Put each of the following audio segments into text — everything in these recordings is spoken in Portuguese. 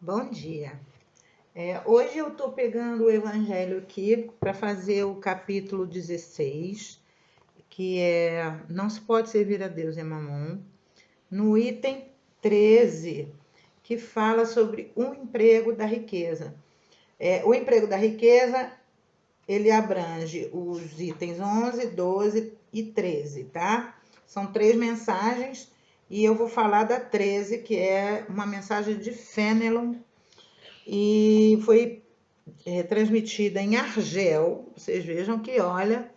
Bom dia. Hoje eu estou pegando o Evangelho aqui para fazer o capítulo 16, que é Não se pode servir a Deus e a Mamon, no item 13, que fala sobre o emprego da riqueza. O emprego da riqueza, ele abrange os itens 11, 12 e 13, tá? São 3 mensagens e eu vou falar da 13, que é uma mensagem de Fenelon, e foi transmitida em Argel. Vocês vejam que, olha,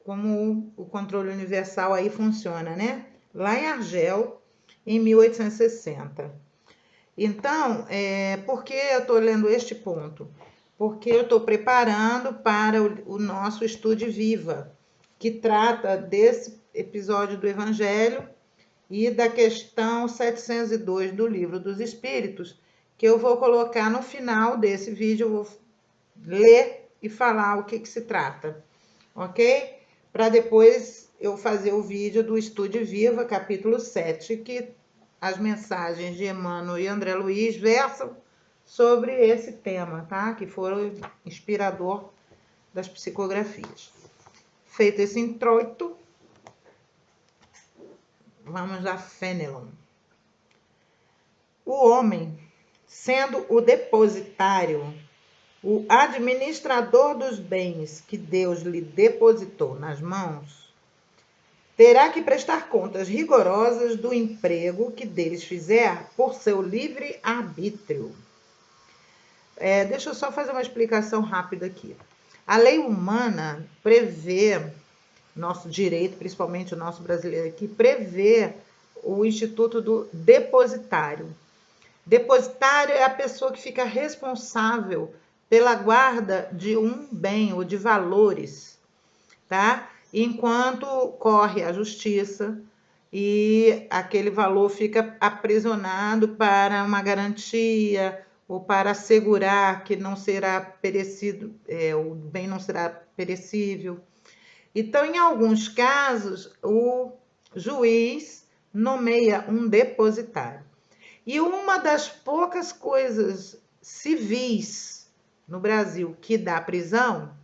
como o controle universal aí funciona, né? Lá em Argel, em 1860. Então, por que eu estou lendo este ponto? Porque eu estou preparando para o nosso Estude Viva, que trata desse episódio do Evangelho e da questão 702 do Livro dos Espíritos, que eu vou colocar no final desse vídeo. Eu vou ler e falar o que se trata, ok? Para depois eu fazer o vídeo do Estude Viva, capítulo 7, que as mensagens de Emmanuel e André Luiz versam sobre esse tema, tá? Que foram inspirador das psicografias. Feito esse introito, vamos a Fenelon. O homem, sendo o depositário, o administrador dos bens que Deus lhe depositou nas mãos, terá que prestar contas rigorosas do emprego que deles fizer por seu livre arbítrio. Deixa eu só fazer uma explicação rápida aqui. A lei humana prevê, nosso direito, principalmente o nosso brasileiro aqui, prevê o instituto do depositário. Depositário é a pessoa que fica responsável pela guarda de um bem ou de valores, tá? Enquanto corre a justiça e aquele valor fica aprisionado para uma garantia ou para assegurar que não será perecido, o bem não será perecível. Então, em alguns casos, o juiz nomeia um depositário. E uma das poucas coisas civis no Brasil que dá prisão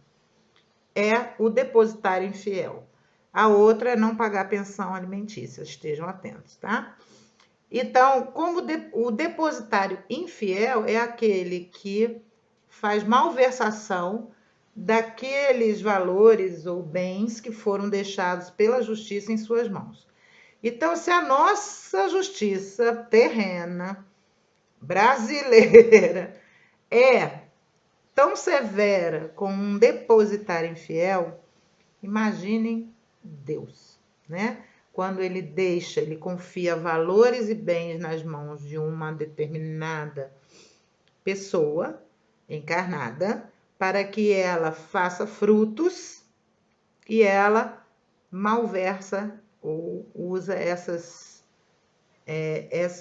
é o depositário infiel. A outra é não pagar pensão alimentícia, estejam atentos, tá? Então, como o depositário infiel é aquele que faz malversação daqueles valores ou bens que foram deixados pela justiça em suas mãos. Então, se a nossa justiça terrena, brasileira, é tão severa com um depositário infiel, imaginem Deus, né? Quando ele deixa, ele confia valores e bens nas mãos de uma determinada pessoa encarnada, para que ela faça frutos e ela malversa ou usa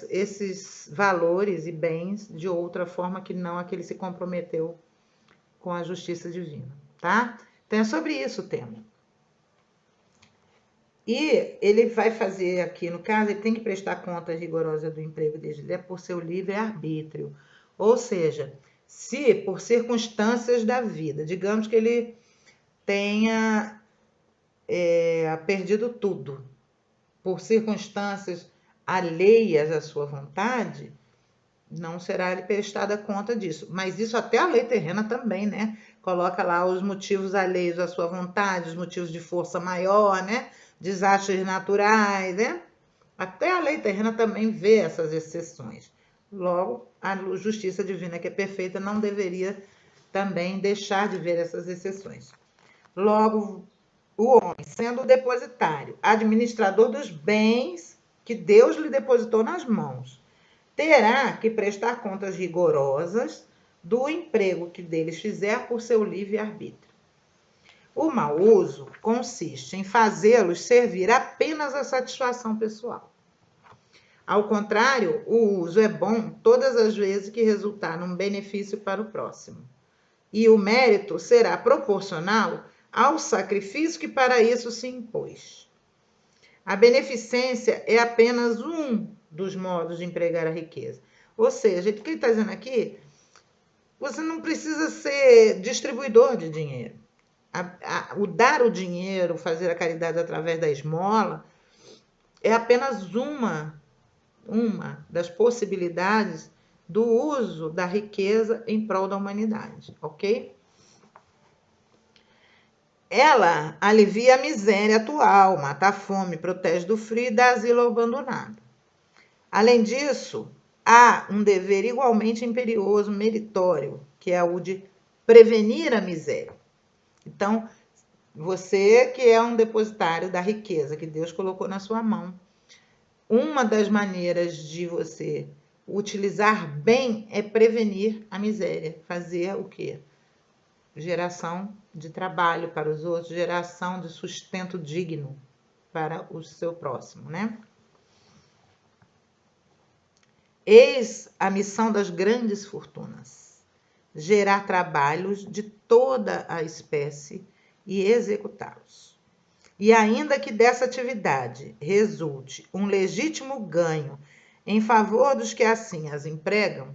esses valores e bens de outra forma que não a que ele se comprometeu com a justiça divina, tá? Então é sobre isso o tema. E ele vai fazer aqui, no caso, ele tem que prestar conta rigorosa do emprego dele por seu livre-arbítrio. Ou seja, se por circunstâncias da vida, digamos que ele tenha perdido tudo, por circunstâncias alheias à sua vontade, não será lhe prestada conta disso. Mas isso até a lei terrena também, né? Coloca lá os motivos alheios à sua vontade, os motivos de força maior, né? Desastres naturais, né? Até a lei terrena também vê essas exceções. Logo, a justiça divina, que é perfeita, não deveria também deixar de ver essas exceções. Logo, o homem, sendo o depositário, administrador dos bens que Deus lhe depositou nas mãos, terá que prestar contas rigorosas do emprego que deles fizer por seu livre-arbítrio. O mau uso consiste em fazê-los servir apenas à satisfação pessoal. Ao contrário, o uso é bom todas as vezes que resultar num benefício para o próximo. E o mérito será proporcional ao sacrifício que para isso se impôs. A beneficência é apenas um dos modos de empregar a riqueza. Ou seja, o que ele está dizendo aqui, você não precisa ser distribuidor de dinheiro. O dar o dinheiro, fazer a caridade através da esmola, é apenas uma das possibilidades do uso da riqueza em prol da humanidade, ok? Ela alivia a miséria atual, mata a fome, protege do frio e dá asilo ao abandonado. Além disso, há um dever igualmente imperioso, meritório, que é o de prevenir a miséria. Então, você que é um depositário da riqueza que Deus colocou na sua mão, uma das maneiras de você utilizar bem é prevenir a miséria. Fazer o quê? Geração de trabalho para os outros, geração de sustento digno para o seu próximo, né? Eis a missão das grandes fortunas: gerar trabalhos de toda a espécie e executá-los. E ainda que dessa atividade resulte um legítimo ganho em favor dos que assim as empregam,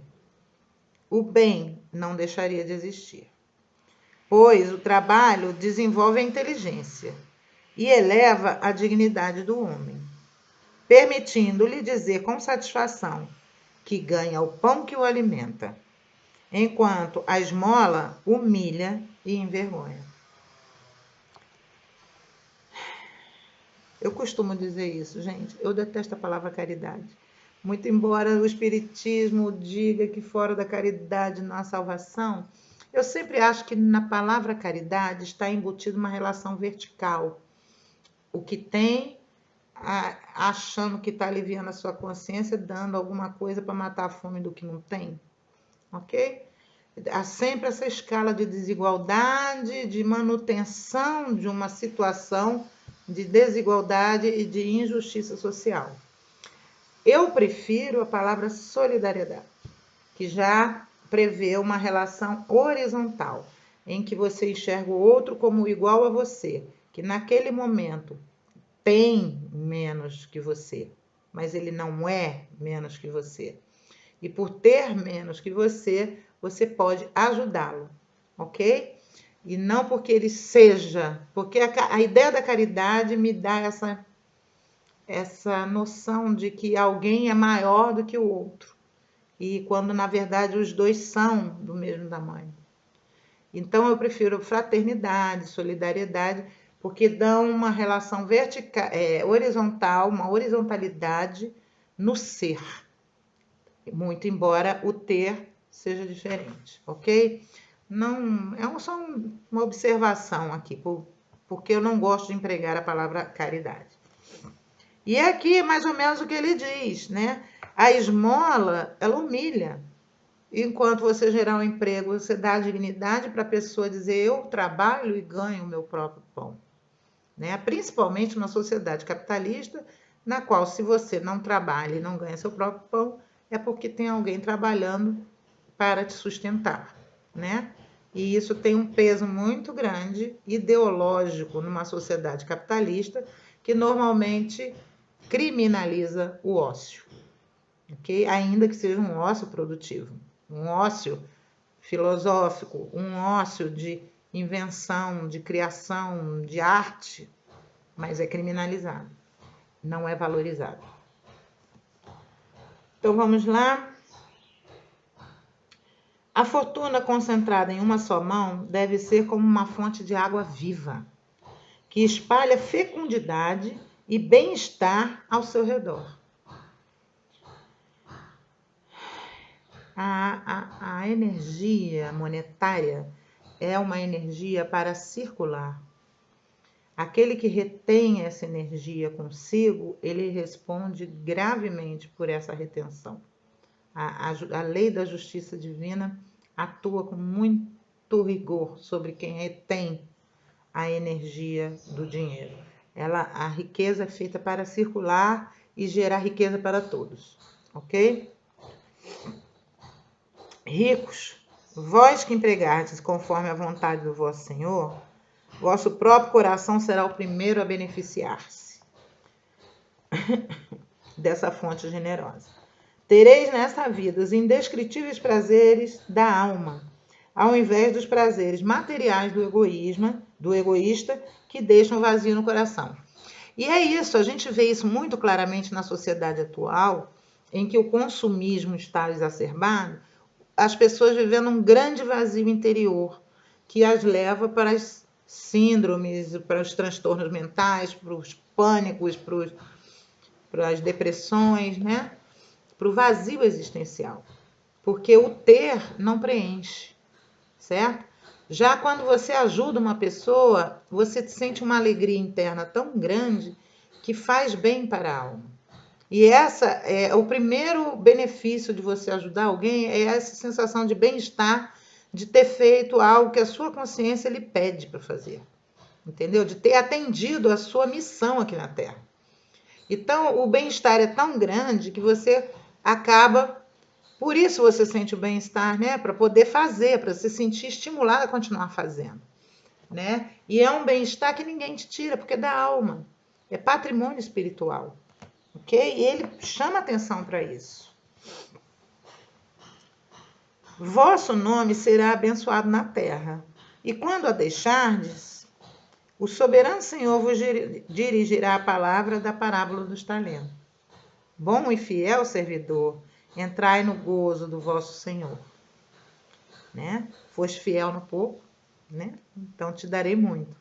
o bem não deixaria de existir, pois o trabalho desenvolve a inteligência e eleva a dignidade do homem, permitindo-lhe dizer com satisfação que ganha o pão que o alimenta, enquanto a esmola humilha e envergonha. Eu costumo dizer isso, gente. Eu detesto a palavra caridade. Muito embora o Espiritismo diga que fora da caridade não há salvação, eu sempre acho que na palavra caridade está embutida uma relação vertical. O que tem, achando que está aliviando a sua consciência, dando alguma coisa para matar a fome do que não tem. Ok? Há sempre essa escala de desigualdade, de manutenção de uma situação de desigualdade e de injustiça social. Eu prefiro a palavra solidariedade, que já prevê uma relação horizontal, em que você enxerga o outro como igual a você, que naquele momento tem menos que você, mas ele não é menos que você. E por ter menos que você, você pode ajudá-lo, ok? E não porque ele seja, porque a ideia da caridade me dá essa noção de que alguém é maior do que o outro, e quando na verdade os dois são do mesmo tamanho. Então eu prefiro fraternidade, solidariedade, porque dão uma relação vertical, horizontal, uma horizontalidade no ser, muito embora o ter seja diferente, ok? Não, só uma observação aqui, porque eu não gosto de empregar a palavra caridade. E é aqui mais ou menos o que ele diz, né? A esmola, ela humilha. Enquanto você gerar um emprego, você dá dignidade para a pessoa dizer, eu trabalho e ganho o meu próprio pão. Né? Principalmente numa sociedade capitalista, na qual se você não trabalha e não ganha seu próprio pão, é porque tem alguém trabalhando para te sustentar, né? E isso tem um peso muito grande, ideológico, numa sociedade capitalista, que normalmente criminaliza o ócio, ok? Ainda que seja um ócio produtivo, um ócio filosófico, um ócio de invenção, de criação, de arte, mas é criminalizado, não é valorizado. Então vamos lá. A fortuna concentrada em uma só mão deve ser como uma fonte de água viva, que espalha fecundidade e bem-estar ao seu redor. A energia monetária é uma energia para circular. Aquele que retém essa energia consigo, ele responde gravemente por essa retenção. A lei da justiça divina atua com muito rigor sobre quem retém a energia do dinheiro. A riqueza é feita para circular e gerar riqueza para todos, ok? Ricos, vós que empregastes conforme a vontade do vosso Senhor, vosso próprio coração será o primeiro a beneficiar-se dessa fonte generosa. Tereis nesta vida os indescritíveis prazeres da alma, ao invés dos prazeres materiais do egoísta, que deixam vazio no coração. E é isso, a gente vê isso muito claramente na sociedade atual, em que o consumismo está exacerbado, as pessoas vivendo um grande vazio interior, que as leva para as síndromes, para os transtornos mentais, para os pânicos, para as depressões, né? Para o vazio existencial. Porque o ter não preenche, certo? Já quando você ajuda uma pessoa, você sente uma alegria interna tão grande que faz bem para a alma. E essa é o primeiro benefício de você ajudar alguém, é essa sensação de bem-estar, de ter feito algo que a sua consciência lhe pede para fazer. Entendeu? De ter atendido a sua missão aqui na Terra. Então, o bem-estar é tão grande que você acaba. Por isso você sente o bem-estar, né? Para poder fazer, para se sentir estimulado a continuar fazendo, né? E é um bem-estar que ninguém te tira, porque é da alma. É patrimônio espiritual, ok? E ele chama atenção para isso. Vosso nome será abençoado na terra, e quando a deixardes, o soberano Senhor vos dirigirá a palavra da parábola dos talentos. Bom e fiel servidor, entrai no gozo do vosso Senhor. Né? Foste fiel no pouco, né? Então te darei muito.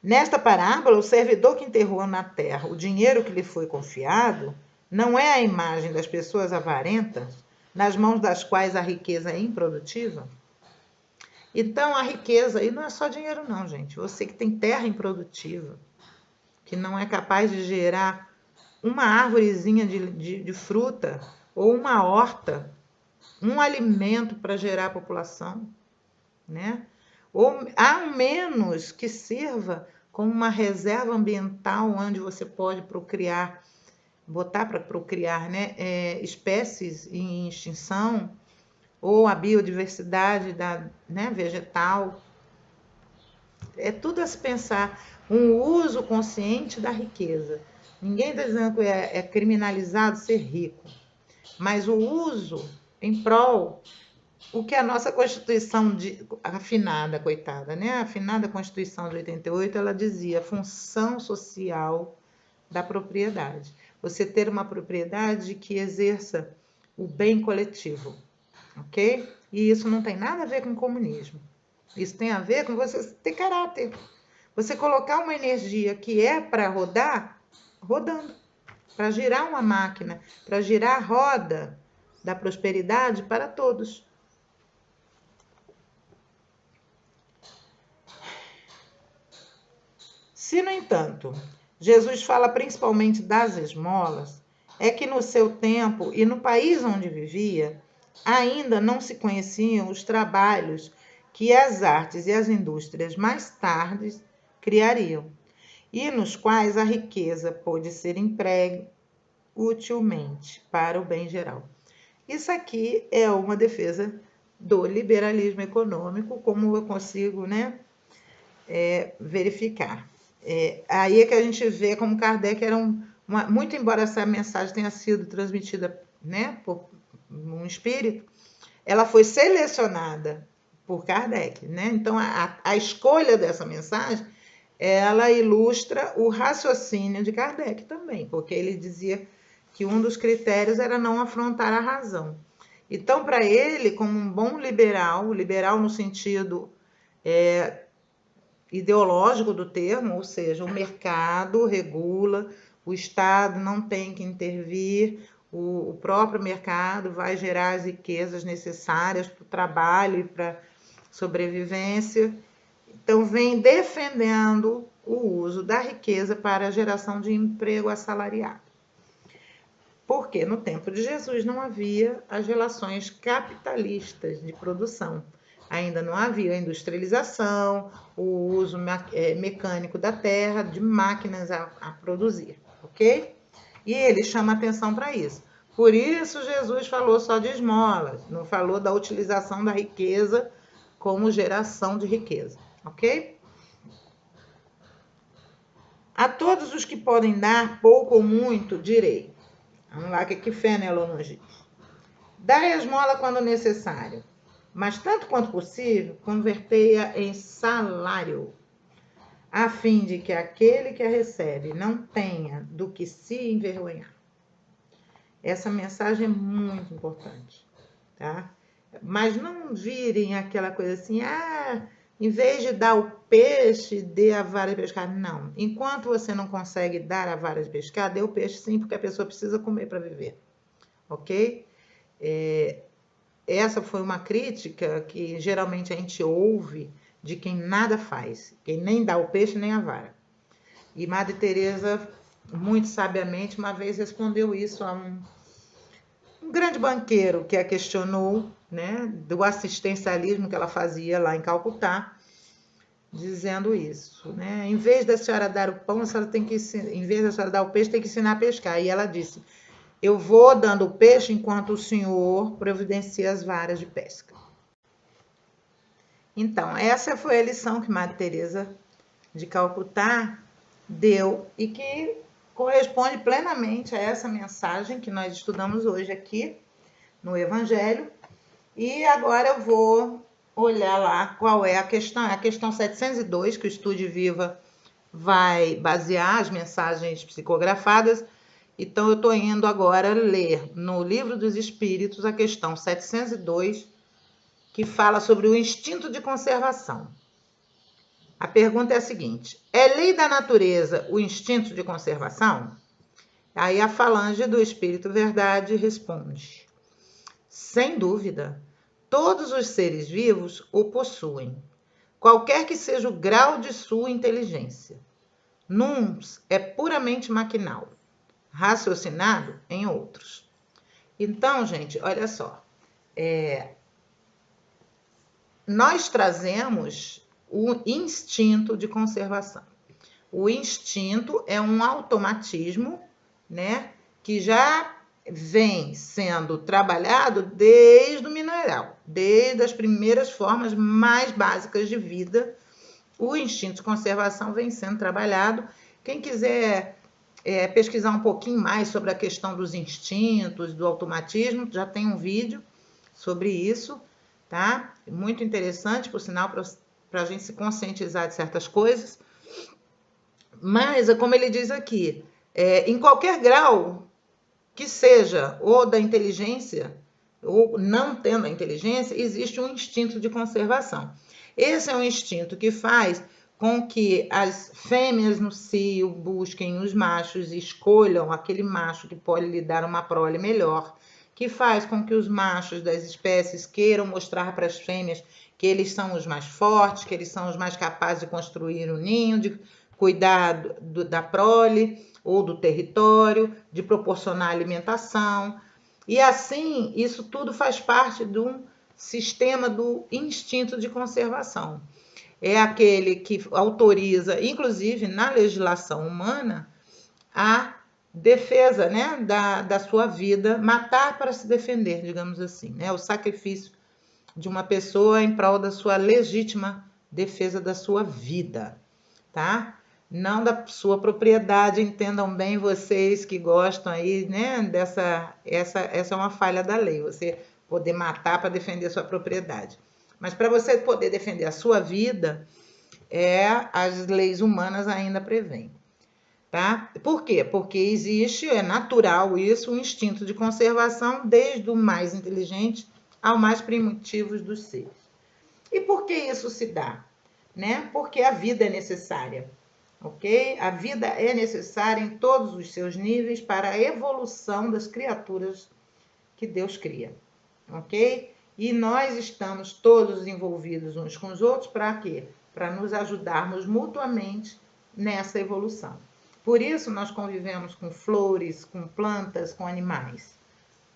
Nesta parábola, o servidor que enterrou na terra o dinheiro que lhe foi confiado não é a imagem das pessoas avarentas, nas mãos das quais a riqueza é improdutiva? Então, a riqueza, e não é só dinheiro não, gente. Você que tem terra improdutiva, que não é capaz de gerar uma árvorezinha de fruta ou uma horta, um alimento para gerar a população, né? Ou ao menos que sirva como uma reserva ambiental onde você pode procriar, botar para procriar, né, espécies em extinção, ou a biodiversidade né, vegetal. É tudo a se pensar, um uso consciente da riqueza. Ninguém está dizendo que é criminalizado ser rico, mas o uso em prol, o que a nossa Constituição afinada, coitada, né? A afinada Constituição de 88, ela dizia função social da propriedade. Você ter uma propriedade que exerça o bem coletivo, ok? E isso não tem nada a ver com comunismo. Isso tem a ver com você ter caráter. Você colocar uma energia que é para rodar, rodando. Para girar uma máquina, para girar a roda da prosperidade para todos. Se, no entanto, Jesus fala principalmente das esmolas, é que no seu tempo e no país onde vivia, ainda não se conheciam os trabalhos que as artes e as indústrias mais tarde criariam, e nos quais a riqueza pôde ser empregue utilmente para o bem geral. Isso aqui é uma defesa do liberalismo econômico, como eu consigo, né, verificar. Aí é que a gente vê como Kardec era muito embora essa mensagem tenha sido transmitida, né, por um espírito, ela foi selecionada por Kardec, né? Então a escolha dessa mensagem, ela ilustra o raciocínio de Kardec também, porque ele dizia que um dos critérios era não afrontar a razão. Então, para ele, como um bom liberal, liberal no sentido ideológico do termo, ou seja, o mercado regula, o Estado não tem que intervir, o próprio mercado vai gerar as riquezas necessárias para o trabalho e para a sobrevivência. Então, vem defendendo o uso da riqueza para a geração de emprego assalariado. Porque no tempo de Jesus não havia as relações capitalistas de produção. Ainda não havia a industrialização, o uso mecânico da terra, de máquinas a produzir, ok? E ele chama atenção para isso. Por isso Jesus falou só de esmolas, não falou da utilização da riqueza como geração de riqueza, ok? A todos os que podem dar pouco ou muito, direi: Vamos lá, o que Fenelon nos diz? Dai a esmola quando necessário, mas tanto quanto possível, convertei-a em salário, a fim de que aquele que a recebe não tenha do que se envergonhar. Essa mensagem é muito importante, tá? Mas não virem aquela coisa assim, em vez de dar o peixe, dê a vara de pescar. Não. Enquanto você não consegue dar a vara de pescar, dê o peixe sim, porque a pessoa precisa comer para viver. Ok? Essa foi uma crítica que geralmente a gente ouve de quem nada faz, quem nem dá o peixe nem a vara. E Madre Teresa, muito sabiamente, uma vez respondeu isso a um grande banqueiro que a questionou, né, do assistencialismo que ela fazia lá em Calcutá, dizendo isso, né? Em vez da senhora dar o pão, a senhora tem que em vez da senhora dar o peixe, tem que ensinar a pescar. E ela disse: eu vou dando o peixe enquanto o senhor providencia as varas de pesca. Então, essa foi a lição que Madre Teresa de Calcutá deu e que corresponde plenamente a essa mensagem que nós estudamos hoje aqui no Evangelho. E agora eu vou olhar lá qual é a questão 702, que o Estude Viva vai basear as mensagens psicografadas. Então, eu estou indo agora ler no Livro dos Espíritos a questão 702, que fala sobre o instinto de conservação. A pergunta é a seguinte: é lei da natureza o instinto de conservação? Aí a falange do Espírito Verdade responde: sem dúvida, todos os seres vivos o possuem, qualquer que seja o grau de sua inteligência. Nuns é puramente maquinal, raciocinado em outros. Então, gente, olha só, nós trazemos o instinto de conservação. O instinto é um automatismo, né, que já vem sendo trabalhado desde o mineral, desde as primeiras formas mais básicas de vida. O instinto de conservação vem sendo trabalhado. Quem quiser pesquisar um pouquinho mais sobre a questão dos instintos, do automatismo, já tem um vídeo sobre isso, tá? Muito interessante, por sinal, para a gente se conscientizar de certas coisas. Mas, como ele diz aqui, em qualquer grau que seja, ou da inteligência, ou não tendo a inteligência, existe um instinto de conservação. Esse é um instinto que faz com que as fêmeas no cio busquem os machos e escolham aquele macho que pode lhe dar uma prole melhor, que faz com que os machos das espécies queiram mostrar para as fêmeas que eles são os mais fortes, que eles são os mais capazes de construir um ninho, de cuidar da prole ou do território, de proporcionar alimentação. E assim, isso tudo faz parte de um sistema do instinto de conservação. É aquele que autoriza, inclusive na legislação humana, a defesa, né, da sua vida, matar para se defender, digamos assim, né, o sacrifício de uma pessoa em prol da sua legítima defesa da sua vida, tá? Não da sua propriedade, entendam bem vocês que gostam aí, né, essa é uma falha da lei, você poder matar para defender sua propriedade. Mas para você poder defender a sua vida, as leis humanas ainda prevêem, tá? Por quê? Porque existe, é natural isso, um instinto de conservação desde o mais inteligente ao mais primitivo dos seres. E por que isso se dá? Né? Porque a vida é necessária. Ok? A vida é necessária em todos os seus níveis para a evolução das criaturas que Deus cria. Ok? E nós estamos todos envolvidos uns com os outros para quê? Para nos ajudarmos mutuamente nessa evolução. Por isso nós convivemos com flores, com plantas, com animais.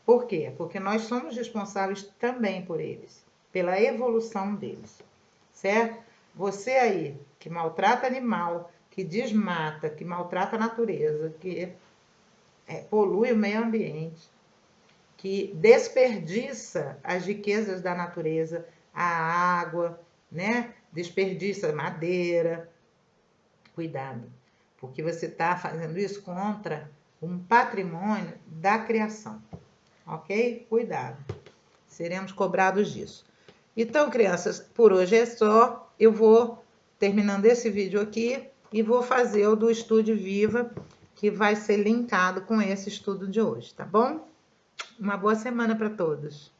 Por quê? Porque nós somos responsáveis também por eles, pela evolução deles. Certo? Você aí que maltrata animal, que desmata, que maltrata a natureza, que polui o meio ambiente, que desperdiça as riquezas da natureza, a água, né? Desperdiça madeira. Cuidado, porque você está fazendo isso contra um patrimônio da criação, ok? Cuidado, seremos cobrados disso. Então, crianças, por hoje é só. Eu vou terminando esse vídeo aqui e vou fazer o do Estude Viva, que vai ser linkado com esse estudo de hoje, tá bom? Uma boa semana para todos.